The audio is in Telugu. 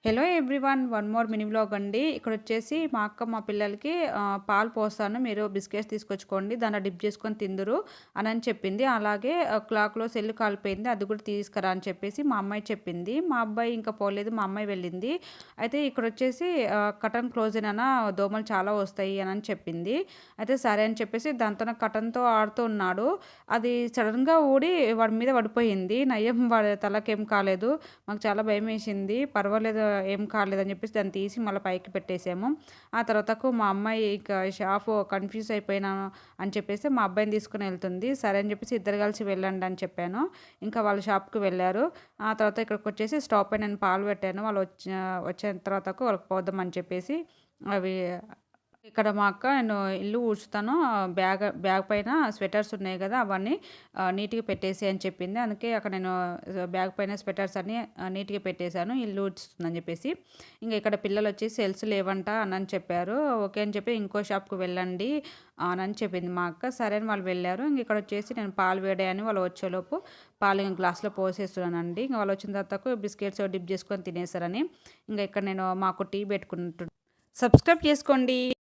Hello everyone, one more mini vlog అండి. ఇక్కడొచ్చేసి మా అక్క మా పిల్లలకి పాలు పోస్తాను, మీరు బిస్కెట్స్ తీసుకొచ్చుకోండి, దాంట్లో డిప్ చేసుకొని తిందురు అని చెప్పింది. అలాగే క్లాక్లో సెల్లు కాలిపోయింది, అది కూడా తీసుకురా అని చెప్పేసి మా అమ్మాయి చెప్పింది. మా అబ్బాయి ఇంకా పోలేదు, మా అమ్మాయి వెళ్ళింది. అయితే ఇక్కడొచ్చేసి కటన్ క్లోజ్ అయినా దోమలు చాలా వస్తాయి అని చెప్పింది. అయితే సరే అని చెప్పేసి దాంతో కటన్తో ఆడుతూ ఉన్నాడు. అది సడన్గా ఊడి వాడి మీద పడిపోయింది. నయ్యం వాడి తలకేం కాలేదు. మాకు చాలా భయం వేసింది. పర్వాలేదు, ఏం కాలేదని చెప్పేసి దాన్ని తీసి మళ్ళీ పైకి పెట్టేసాము. ఆ తర్వాతకు మా అమ్మాయి ఇక షాపు కన్‌ఫ్యూజ్ అయిపోయినాను అని చెప్పేసి మా అబ్బాయిని తీసుకొని వెళ్తుంది. సరే అని చెప్పేసి ఇద్దరు కలిసి వెళ్ళండి అని చెప్పాను. ఇంకా వాళ్ళు షాప్‌కి వెళ్ళారు. ఆ తర్వాత ఇక్కడికొచ్చేసి స్టవ్ పైన నేను పాలు పెట్టాను. వాళ్ళు వచ్చిన తర్వాతకు వాళ్ళకి పోద్దామని చెప్పేసి అవి ఇక్కడ మా అక్క నేను ఇల్లు ఊడ్చుతాను, బ్యాగ్ బ్యాగ్ పైన స్వెటర్స్ ఉన్నాయి కదా, అవన్నీ నీట్‌గా పెట్టేసేయి అని చెప్పింది. అందుకే అక్కడ నేను బ్యాగ్ పైన స్వెటర్స్ అన్నీ నీట్‌గా పెట్టేశాను, ఇల్లు ఊడ్చుతుందని చెప్పేసి. ఇంక ఇక్కడ పిల్లలొచ్చేసి సెల్స్ లేవంట అని చెప్పారు. ఓకే అని చెప్పి ఇంకో షాప్‌కి వెళ్ళండి అని చెప్పింది మా అక్క. సరే అని వాళ్ళు వెళ్ళారు. ఇంక ఇక్కడొచ్చేసి నేను పాలు వేడాయని వాళ్ళు వచ్చేలోపు పాలు ఇంక గ్లాస్‌లో పోసేస్తున్నానండి. ఇంక వాళ్ళు వచ్చిన తర్వాతకు బిస్కెట్స్ డిప్ చేసుకొని తినేసారని. ఇంక ఇక్కడ నేను మాకు టీ పెట్టుకుంటు సబ్స్క్రైబ్ చేసుకోండి.